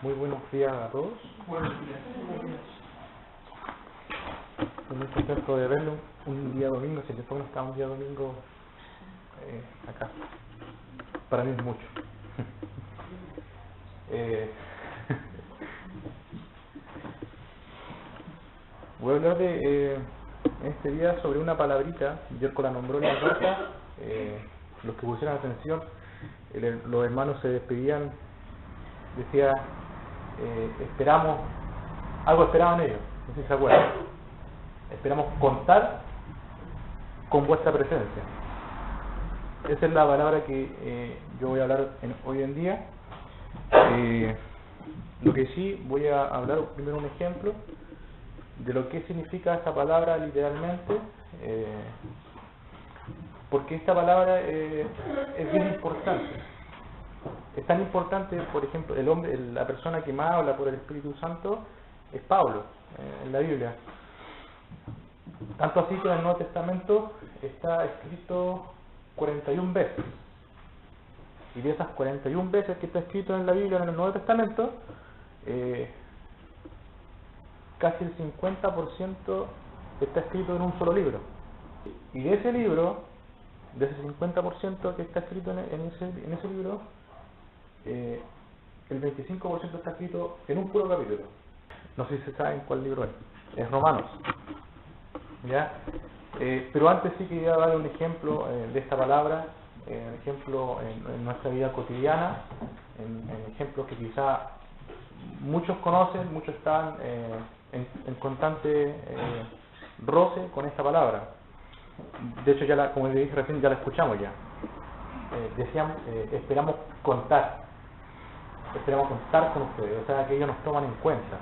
Muy buenos días a todos. Buenos días. Estoy muy contento de verlo un día domingo. Si después no está un día domingo acá. Para mí es mucho. Voy a hablar en este día sobre una palabrita. Yerko la nombró en la carta. Los que pusieron atención, los hermanos se despedían. Decía, esperamos, algo esperaban ellos, no sé si se acuerdan. Esperamos contar con vuestra presencia. Esa es la palabra que yo voy a hablar hoy en día. Lo que sí, voy a hablar primero un ejemplo de lo que significa esta palabra literalmente, porque esta palabra es bien importante. Es tan importante, por ejemplo, la persona que más habla por el Espíritu Santo es Pablo, en la Biblia. Tanto así que en el Nuevo Testamento está escrito 41 veces. Y de esas 41 veces que está escrito en la Biblia, en el Nuevo Testamento, casi el 50% está escrito en un solo libro. Y de ese libro, de ese 50% que está escrito en ese libro, el 25% está escrito en un puro capítulo. No sé si se saben cuál libro es Romanos. ¿Ya? Pero antes sí quería dar un ejemplo de esta palabra, ejemplo en nuestra vida cotidiana, en ejemplos que quizá muchos conocen, muchos están en constante roce con esta palabra. De hecho, como les dije recién, ya la escuchamos ya. Decíamos, esperamos contar con ustedes, o sea, que ellos nos toman en cuenta.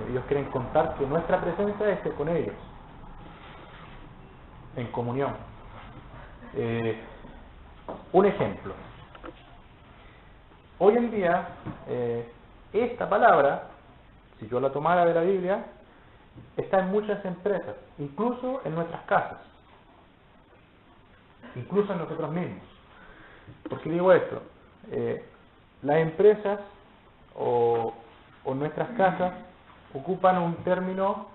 Ellos quieren contar que nuestra presencia esté con ellos, en comunión. Un ejemplo. Hoy en día, esta palabra, si yo la tomara de la Biblia, está en muchas empresas, incluso en nuestras casas, incluso en nosotros mismos. ¿Por qué digo esto? Las empresas o nuestras casas ocupan un término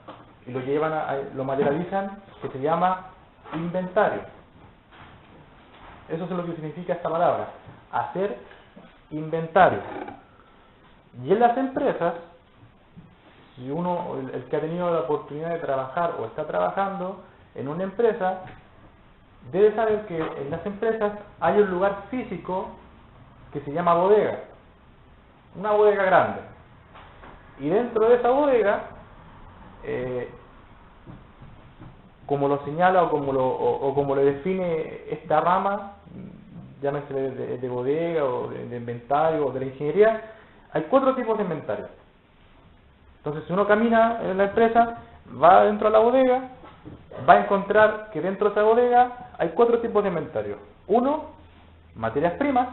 y lo materializan, que se llama inventario. Eso es lo que significa esta palabra, hacer inventario. Y en las empresas, si el que ha tenido la oportunidad de trabajar o está trabajando en una empresa, debe saber que en las empresas hay un lugar físico que se llama bodega, una bodega grande, y dentro de esa bodega, como lo señala o como lo define esta rama, llámese de bodega o de inventario o de la ingeniería, hay 4 tipos de inventario. Entonces, si uno camina en la empresa, va dentro de la bodega, va a encontrar que dentro de esa bodega hay 4 tipos de inventario. 1, materias primas.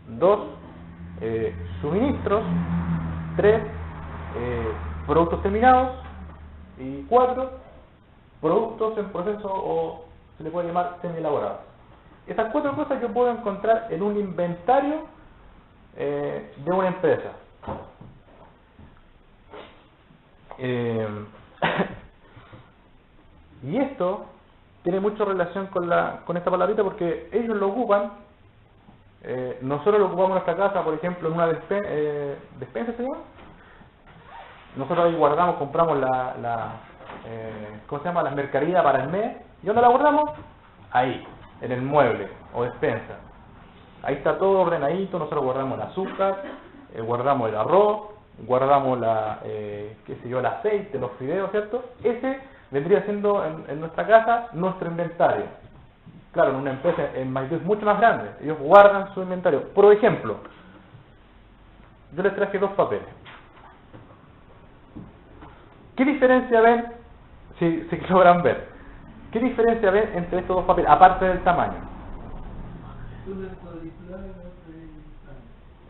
2, suministros. 3, productos terminados. Y 4, productos en proceso o se le puede llamar semi-elaborados. Estas 4 cosas yo puedo encontrar en un inventario de una empresa. Y esto tiene mucha relación con esta palabrita porque ellos lo ocupan. Nosotros lo ocupamos en nuestra casa, por ejemplo, en una despensa, ¿se llama? Nosotros ahí guardamos, compramos ¿cómo se llama? Las mercaderías para el mes. ¿Y dónde la guardamos? Ahí, en el mueble o despensa. Ahí está todo ordenadito. Nosotros guardamos el azúcar, guardamos el arroz, guardamos el aceite, los fideos, ¿cierto? Ese vendría siendo en nuestra casa nuestro inventario. Claro, en una empresa en Maipú es mucho más grande. Ellos guardan su inventario. Por ejemplo, yo les traje 2 papeles. ¿Qué diferencia ven, si logran ver? ¿Qué diferencia ven entre estos 2 papeles, aparte del tamaño?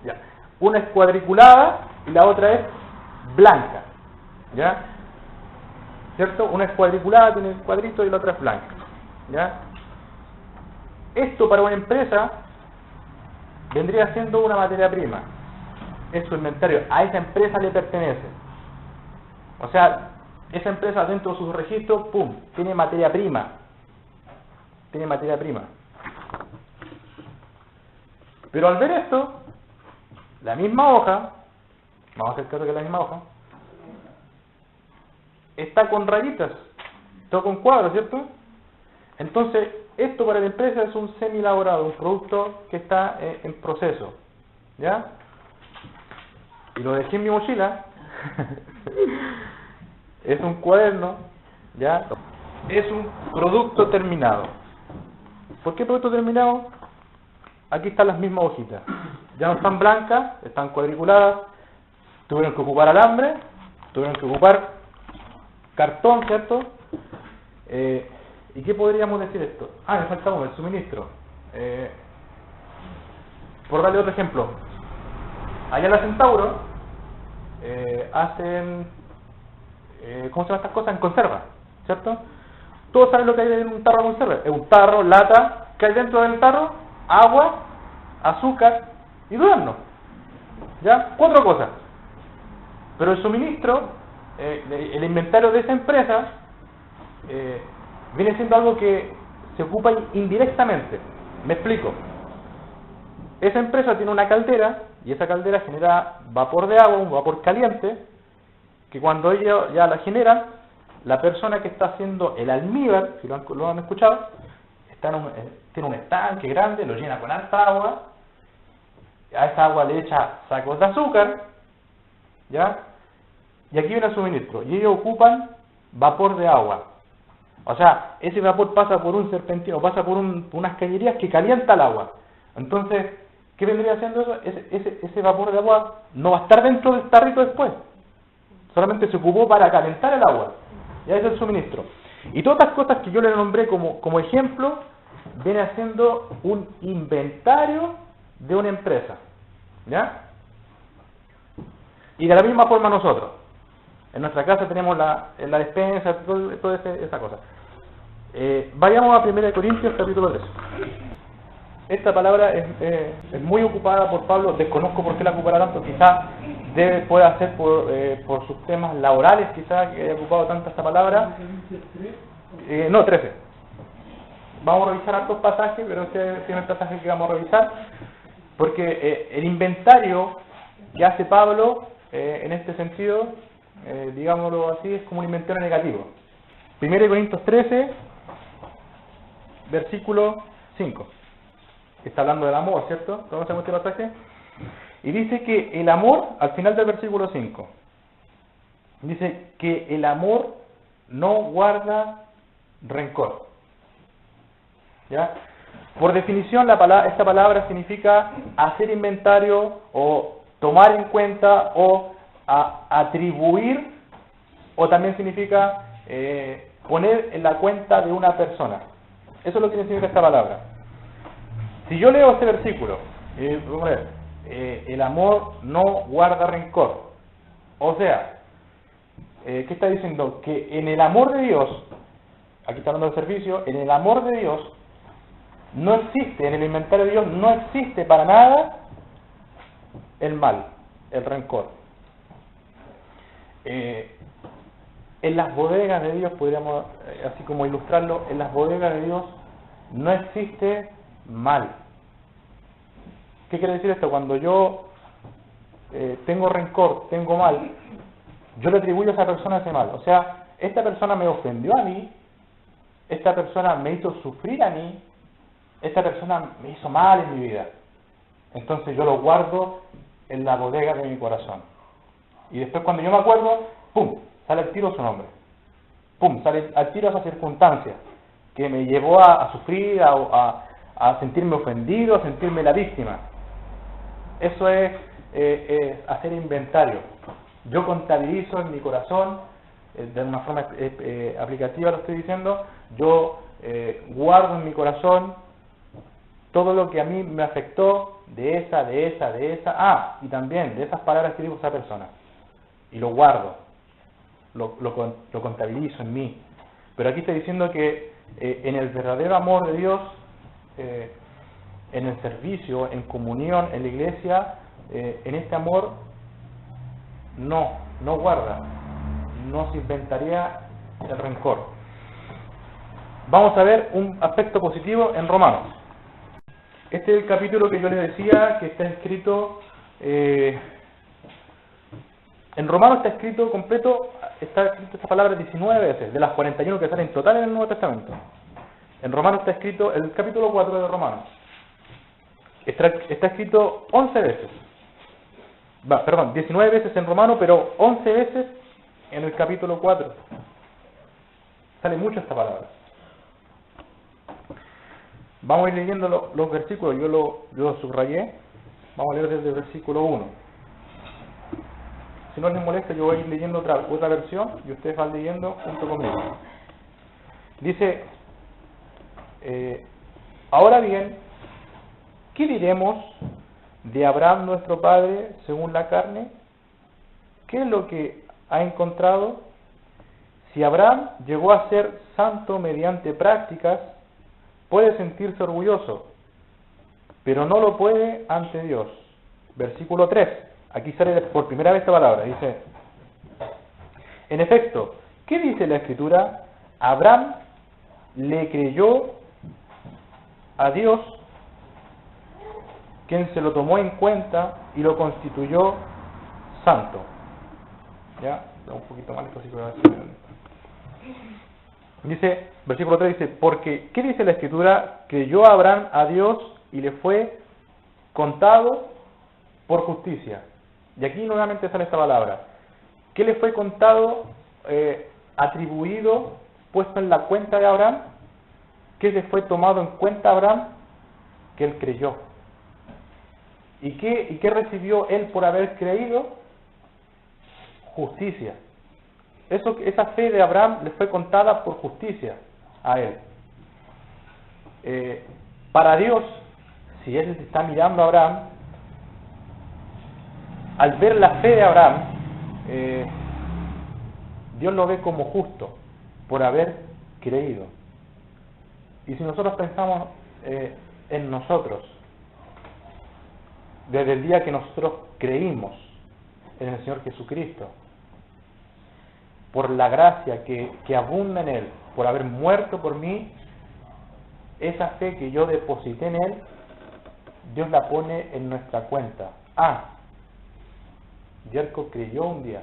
Ya. Una es cuadriculada y la otra es blanca. ¿Ya? ¿Cierto? Una es cuadriculada, tiene cuadritos, y la otra es blanca. ¿Ya? Esto para una empresa vendría siendo una materia prima. es su inventario, a esa empresa le pertenece. O sea, esa empresa dentro de sus registros, ¡pum!, tiene materia prima. Tiene materia prima. Pero al ver esto, la misma hoja, vamos a hacer caso que es la misma hoja, está con rayitas, todo con cuadros, ¿cierto? Entonces, esto para la empresa es un semi-elaborado, un producto que está en proceso, ¿ya? Y lo dejé en mi mochila. Es un cuaderno, ¿ya? Es un producto terminado. ¿Por qué producto terminado? Aquí están las mismas hojitas. Ya no están blancas, están cuadriculadas. Tuvieron que ocupar alambre, tuvieron que ocupar cartón, ¿cierto? ¿Y qué podríamos decir esto? Ah, me falta uno, el suministro. Por darle otro ejemplo, allá en la Centauro hacen, ¿cómo se llaman estas cosas? En conserva, ¿cierto? Todos saben lo que hay en un tarro de conserva. Es un tarro, lata, que hay dentro del tarro, agua, azúcar y durazno. ¿Ya? 4 cosas. Pero el suministro, el inventario de esa empresa, viene siendo algo que se ocupa indirectamente. Me explico. Esa empresa tiene una caldera y esa caldera genera vapor de agua, un vapor caliente, que cuando ellos ya la generan, la persona que está haciendo el almíbar, si lo han escuchado, tiene un estanque grande, lo llena con harta agua, a esa agua le echa sacos de azúcar, ¿ya? Y aquí viene el suministro, y ellos ocupan vapor de agua. O sea, ese vapor pasa por un serpentino, pasa por unas cañerías que calienta el agua. Entonces, ¿qué vendría haciendo eso? Ese vapor de agua no va a estar dentro del tarrito después. Solamente se ocupó para calentar el agua. Ya es el suministro. Y todas estas cosas que yo le nombré como ejemplo, viene haciendo un inventario de una empresa. ¿Ya? Y de la misma forma nosotros. En nuestra casa tenemos la despensa, toda esa cosa. Vayamos a 1 Corintios capítulo 3. Esta palabra es muy ocupada por Pablo, desconozco por qué la ocupará tanto, quizás pueda ser por sus temas laborales, quizás que haya ocupado tanto esta palabra. No, 13. Vamos a revisar estos pasajes, pero este es el pasaje que vamos a revisar, porque el inventario que hace Pablo en este sentido, digámoslo así, es como un inventario negativo. 1 Corintios 13, versículo 5. Está hablando del amor, ¿cierto? ¿Conocemos este pasaje? Y dice que el amor, al final del versículo 5, dice que el amor no guarda rencor. ¿Ya? Por definición, esta palabra significa hacer inventario o tomar en cuenta o atribuir, o también significa poner en la cuenta de una persona. Eso es lo que significa esta palabra. Si yo leo este versículo, el amor no guarda rencor. O sea, ¿qué está diciendo? Que en el amor de Dios, aquí está hablando del servicio, en el amor de Dios no existe, en el inventario de Dios no existe para nada el mal, el rencor. En las bodegas de Dios, podríamos así como ilustrarlo, en las bodegas de Dios no existe mal. ¿Qué quiere decir esto? Cuando yo tengo rencor, tengo mal, yo le atribuyo a esa persona ese mal. O sea, esta persona me ofendió a mí, esta persona me hizo sufrir a mí, esta persona me hizo mal en mi vida. Entonces yo lo guardo en la bodega de mi corazón. Y después cuando yo me acuerdo, ¡pum!, sale al tiro su nombre. ¡Pum!, sale al tiro esa circunstancia que me llevó a sufrir, a sentirme ofendido, a sentirme la víctima. Eso es hacer inventario. Yo contabilizo en mi corazón, de una forma aplicativa lo estoy diciendo, yo guardo en mi corazón todo lo que a mí me afectó de esa, y también de esas palabras que dijo esa persona. Y lo guardo, lo contabilizo en mí. Pero aquí está diciendo que en el verdadero amor de Dios, en el servicio, en comunión, en la iglesia, en este amor no guarda, no se inventaría el rencor. Vamos a ver un aspecto positivo en Romanos. Este es el capítulo que yo les decía que está escrito, en Romanos está escrito completo, está escrito esta palabra 19 veces, de las 41 que salen en total en el Nuevo Testamento. En Romanos está escrito, el capítulo 4 de Romanos, está escrito 11 veces. 19 veces en Romanos, pero 11 veces en el capítulo 4. Sale mucho esta palabra. Vamos a ir leyendo los versículos, yo lo subrayé. Vamos a leer desde el versículo 1. Si no les molesta, yo voy a ir leyendo otra versión y ustedes van leyendo junto conmigo. Dice, ahora bien, ¿qué diremos de Abraham nuestro padre según la carne? ¿Qué es lo que ha encontrado? Si Abraham llegó a ser santo mediante prácticas, puede sentirse orgulloso, pero no lo puede ante Dios. Versículo 3, aquí sale por primera vez esta palabra, dice, en efecto, ¿qué dice la Escritura? Abraham le creyó a Dios, quien se lo tomó en cuenta y lo constituyó santo. ¿Ya? Un poquito más esto, dice, versículo 3 dice, porque, ¿qué dice la Escritura? Creyó Abraham a Dios y le fue contado por justicia. Y aquí nuevamente sale esta palabra. ¿Qué le fue contado, atribuido, puesto en la cuenta de Abraham? ¿Qué le fue tomado en cuenta a Abraham? Que él creyó. ¿Y qué recibió él por haber creído? Justicia. Esa fe de Abraham le fue contada por justicia a él. Para Dios, si él está mirando a Abraham, al ver la fe de Abraham, Dios lo ve como justo por haber creído. Y si nosotros pensamos en nosotros, desde el día que nosotros creímos en el Señor Jesucristo, por la gracia que abunda en Él, por haber muerto por mí, esa fe que yo deposité en Él, Dios la pone en nuestra cuenta. Yerko creyó un día,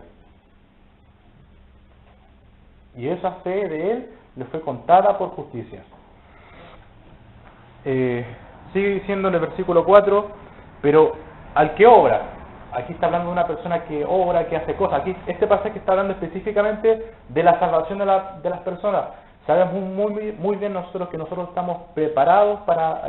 y esa fe de Él le fue contada por justicia. Sigue diciendo en el versículo 4, pero al que obra, aquí está hablando de una persona que obra, que hace cosas. Aquí este pasaje está hablando específicamente de la salvación de las personas. Sabemos muy bien nosotros que nosotros estamos preparados para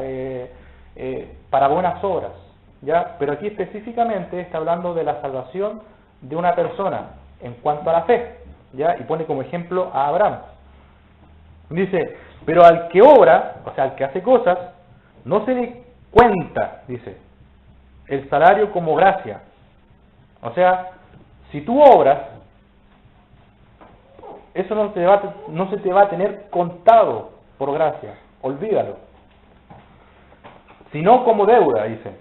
buenas obras, ¿ya? Pero aquí específicamente está hablando de la salvación de una persona en cuanto a la fe, ¿ya? Y pone como ejemplo a Abraham. Dice, pero al que obra, o sea, al que hace cosas, no se le cuenta, dice, el salario como gracia. O sea, si tú obras, eso no se te va a tener contado por gracia, olvídalo. Sino como deuda, dice.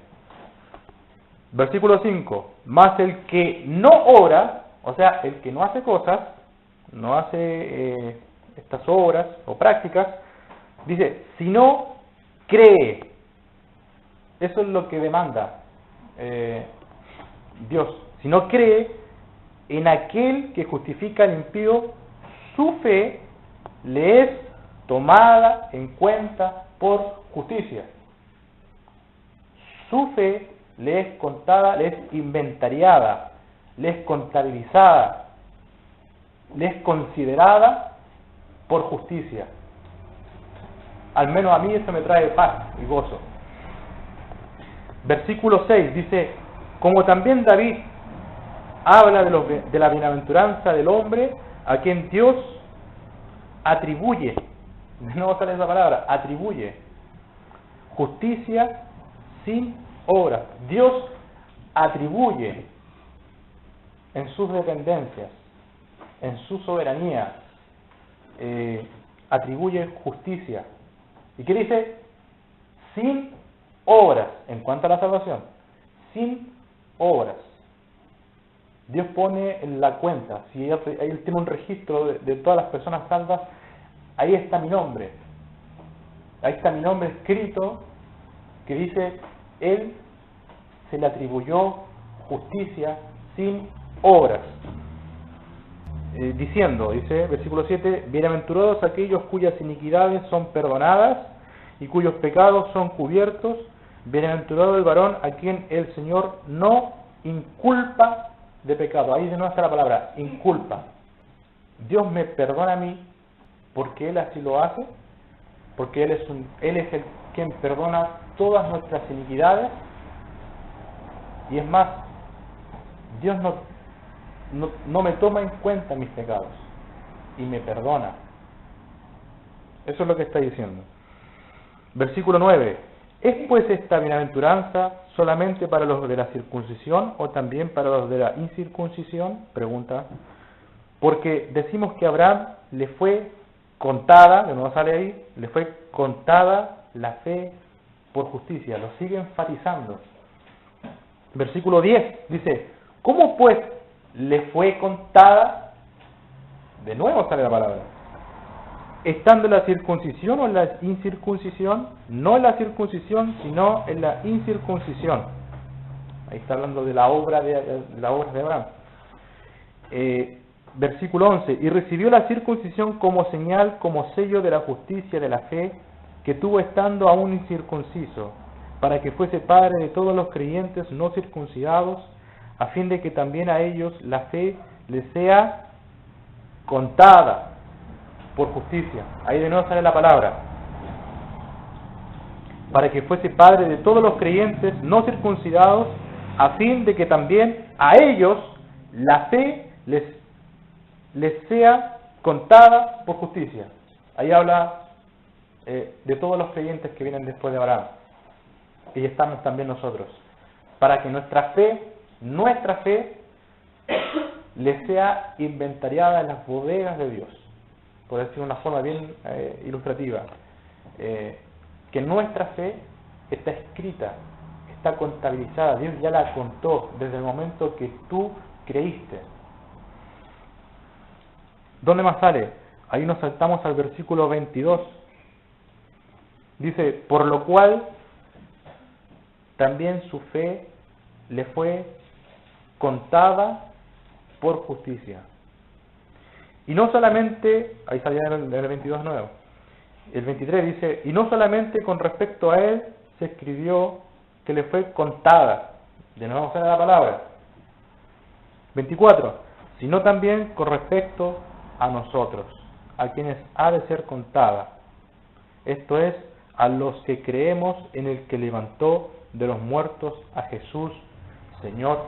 Versículo 5, más el que no obra, o sea, el que no hace cosas, no hace estas obras o prácticas, dice, si no cree. Eso es lo que demanda Dios. Si no cree en aquel que justifica al impío, su fe le es tomada en cuenta por justicia. Su fe le es contada, le es inventariada, le es contabilizada, le es considerada por justicia. Al menos a mí eso me trae paz y gozo. Versículo 6 dice, como también David habla de la bienaventuranza del hombre a quien Dios atribuye, no sale esa palabra, atribuye justicia sin obras. Dios atribuye en sus dependencias, en su soberanía, atribuye justicia. ¿Y qué dice? Sin obras, en cuanto a la salvación, sin obras. Dios pone en la cuenta, si Él tiene un registro de todas las personas salvas, ahí está mi nombre. Ahí está mi nombre escrito, que dice, Él se le atribuyó justicia sin obras. Diciendo, dice, versículo 7, bienaventurados aquellos cuyas iniquidades son perdonadas y cuyos pecados son cubiertos, bienaventurado el varón a quien el Señor no inculpa de pecado. Ahí de nuevo está la palabra, inculpa. Dios me perdona a mí porque Él así lo hace, porque Él es el quien perdona todas nuestras iniquidades, y es más, Dios no me toma en cuenta mis pecados y me perdona. Eso es lo que está diciendo. Versículo 9. ¿Es pues esta bienaventuranza solamente para los de la circuncisión o también para los de la incircuncisión? Pregunta. Porque decimos que a Abraham le fue contada, de nuevo sale ahí, le fue contada la fe por justicia. Lo sigue enfatizando. Versículo 10 dice, ¿cómo pues le fue contada? De nuevo sale la palabra. ¿Estando en la circuncisión o en la incircuncisión? No en la circuncisión, sino en la incircuncisión. Ahí está hablando de la obra de Abraham. Versículo 11. Y recibió la circuncisión como señal, como sello de la justicia de la fe, que tuvo estando aún incircunciso, para que fuese padre de todos los creyentes no circuncidados, a fin de que también a ellos la fe les sea contada por justicia. Ahí de nuevo sale la palabra. Para que fuese padre de todos los creyentes no circuncidados, a fin de que también a ellos la fe les sea contada por justicia. Ahí habla de todos los creyentes que vienen después de Abraham. Y estamos también nosotros. Para que nuestra fe les sea inventariada en las bodegas de Dios. Por decir de una forma bien ilustrativa. Que nuestra fe está escrita, está contabilizada. Dios ya la contó desde el momento que tú creíste. ¿Dónde más sale? Ahí nos saltamos al versículo 22. Dice, por lo cual también su fe le fue contada por justicia. Y no solamente, ahí salía en el 22 nuevo, el 23 dice, y no solamente con respecto a él se escribió que le fue contada, de nuevo sale la palabra, 24, sino también con respecto a nosotros, a quienes ha de ser contada, esto es, a los que creemos en el que levantó de los muertos a Jesús, Señor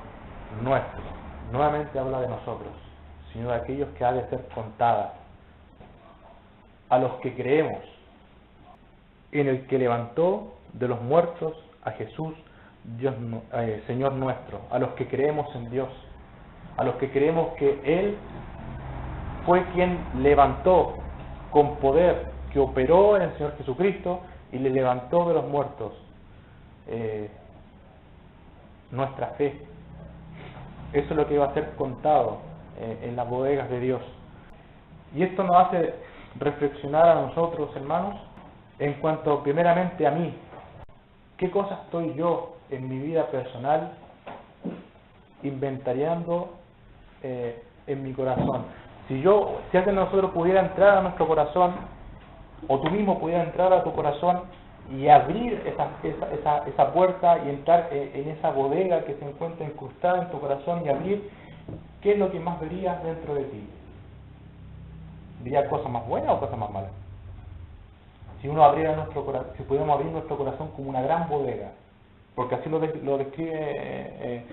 nuestro. Nuevamente habla de nosotros, sino de aquellos que ha de ser contada, a los que creemos en el que levantó de los muertos a Jesús, Señor nuestro, a los que creemos en Dios, a los que creemos que Él fue quien levantó con poder, que operó en el Señor Jesucristo y le levantó de los muertos nuestra fe. Eso es lo que va a ser contado en las bodegas de Dios. Y esto nos hace reflexionar a nosotros, hermanos, en cuanto primeramente a mí. ¿Qué cosa estoy yo en mi vida personal inventariando en mi corazón? Si alguien de nosotros pudiera entrar a nuestro corazón, o tú mismo pudieras entrar a tu corazón y abrir esa puerta y entrar en esa bodega que se encuentra incrustada en tu corazón y abrir, ¿qué es lo que más verías dentro de ti? ¿Verías cosas más buenas o cosas más malas? Si pudiéramos abrir nuestro corazón como una gran bodega, porque así lo describe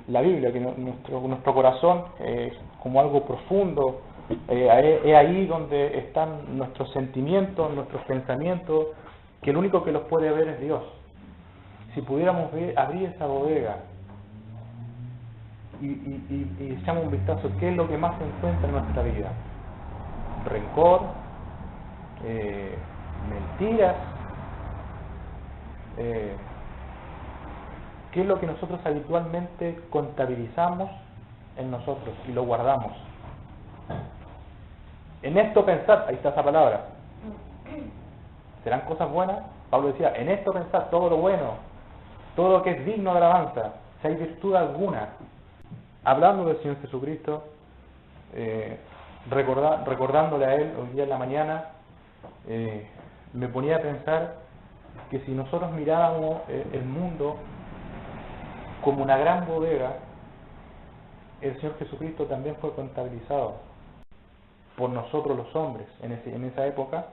la Biblia, que nuestro corazón es como algo profundo, es ahí donde están nuestros sentimientos, nuestros pensamientos, que el único que los puede ver es Dios. Si pudiéramos abrir esa bodega y echamos un vistazo, ¿qué es lo que más se encuentra en nuestra vida? Rencor, mentiras, ¿Qué es lo que nosotros habitualmente contabilizamos en nosotros y lo guardamos? En esto pensad, ahí está esa palabra. ¿Serán cosas buenas? Pablo decía, en esto pensad, todo lo bueno, todo lo que es digno de alabanza, si hay virtud alguna. Hablando del Señor Jesucristo, recordándole a Él hoy día en la mañana, me ponía a pensar que si nosotros miráramos el mundo como una gran bodega, el Señor Jesucristo también fue contabilizado por nosotros los hombres en esa época.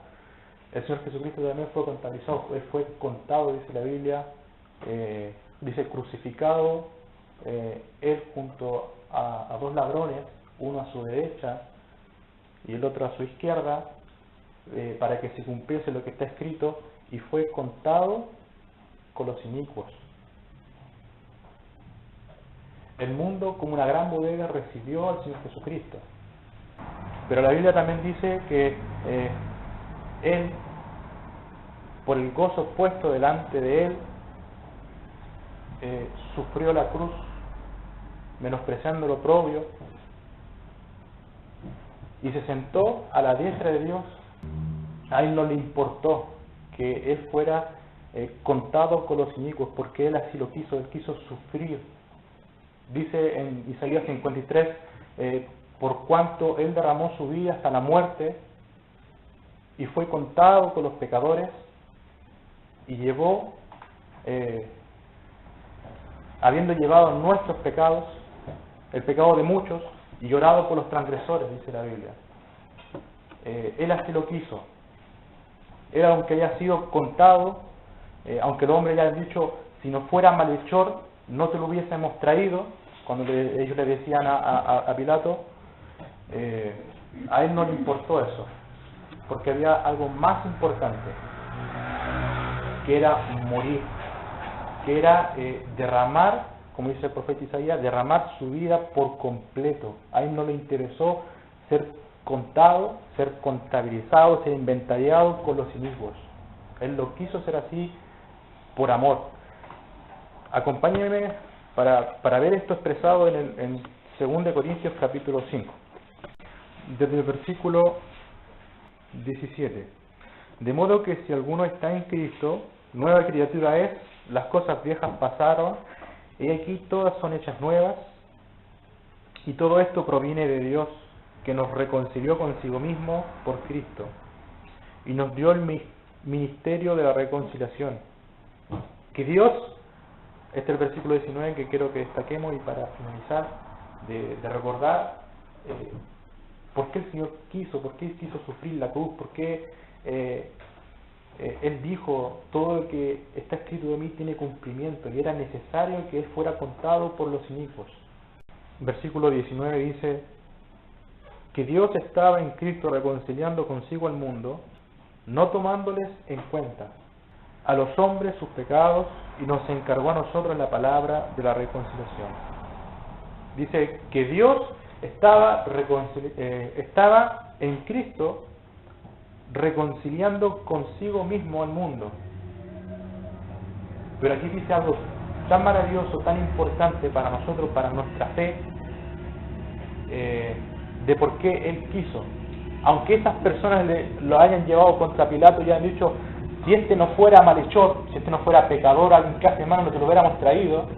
El Señor Jesucristo también fue contabilizado, Él fue contado, dice la Biblia, dice crucificado, Él junto a dos ladrones, uno a su derecha y el otro a su izquierda, para que se cumpliese lo que está escrito, y fue contado con los inicuos. El mundo, como una gran bodega, recibió al Señor Jesucristo. Pero la Biblia también dice que Él, por el gozo puesto delante de Él, sufrió la cruz, menospreciando lo oprobio, y se sentó a la diestra de Dios. A Él no le importó que Él fuera contado con los inicuos, porque Él así lo quiso, Él quiso sufrir. Dice en Isaías 53, por cuanto Él derramó su vida hasta la muerte y fue contado con los pecadores y llevó, habiendo llevado nuestros pecados, el pecado de muchos, y llorado por los transgresores, dice la Biblia. Él así lo quiso. Él, aunque haya sido contado, aunque el hombre haya dicho, si no fuera malhechor, no te lo hubiésemos traído, cuando ellos le decían a Pilato, a Él no le importó eso, porque había algo más importante, que era morir, que era derramar, como dice el profeta Isaías, derramar su vida por completo. A Él no le interesó ser contado, ser contabilizado, ser inventariado con los inicuos. Él lo quiso ser así por amor. Acompáñenme para ver esto expresado en 2 Corintios capítulo 5, desde el versículo 17. De modo que si alguno está en Cristo, nueva criatura es, las cosas viejas pasaron, y aquí todas son hechas nuevas, y todo esto proviene de Dios, que nos reconcilió consigo mismo por Cristo, y nos dio el ministerio de la reconciliación. Que Dios, este es el versículo 19 que quiero que destaquemos, y para finalizar, de recordar por qué el Señor quiso, por qué quiso sufrir la cruz, por qué Él dijo, todo lo que está escrito de mí tiene cumplimiento, y era necesario que Él fuera contado por los inicuos. Versículo 19 dice que Dios estaba en Cristo reconciliando consigo al mundo, no tomándoles en cuenta a los hombres sus pecados, y nos encargó a nosotros la palabra de la reconciliación. Dice que Dios estaba en Cristo reconciliando consigo mismo al mundo. Pero aquí dice algo tan maravilloso, tan importante para nosotros, para nuestra fe, de por qué Él quiso. Aunque esas personas lo hayan llevado contra Pilato y hayan dicho, si este no fuera malhechor, si este no fuera pecador, alguien que hace mal, no te lo hubiéramos traído.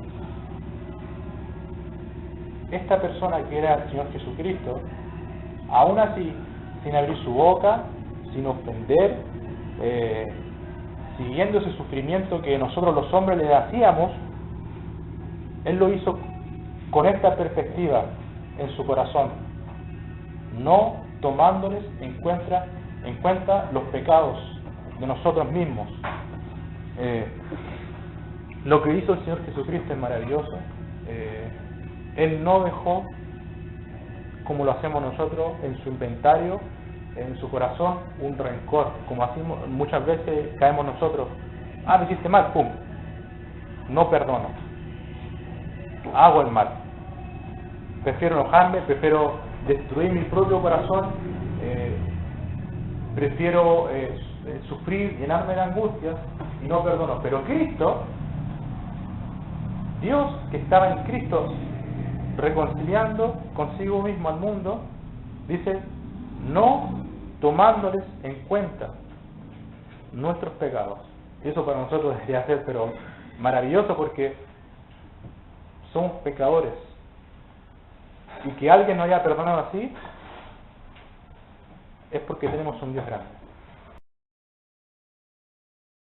Esta persona que era el Señor Jesucristo, aún así, sin abrir su boca, sin ofender, siguiendo ese sufrimiento que nosotros los hombres le hacíamos, Él lo hizo con esta perspectiva en su corazón, no tomándoles en cuenta los pecados de nosotros mismos. Lo que hizo el Señor Jesucristo es maravilloso. Él no dejó, como lo hacemos nosotros, en su inventario, en su corazón, un rencor, como hacemos muchas veces caemos nosotros. Me hiciste mal, pum, no perdono, hago el mal, prefiero enojarme, prefiero destruir mi propio corazón, prefiero sufrir, llenarme de angustias y no perdono. Pero Cristo Dios, que estaba en Cristo reconciliando consigo mismo al mundo, dice, no tomándoles en cuenta nuestros pecados. Y eso para nosotros debería ser pero maravilloso, porque somos pecadores, y que alguien nos haya perdonado así es porque tenemos un Dios grande.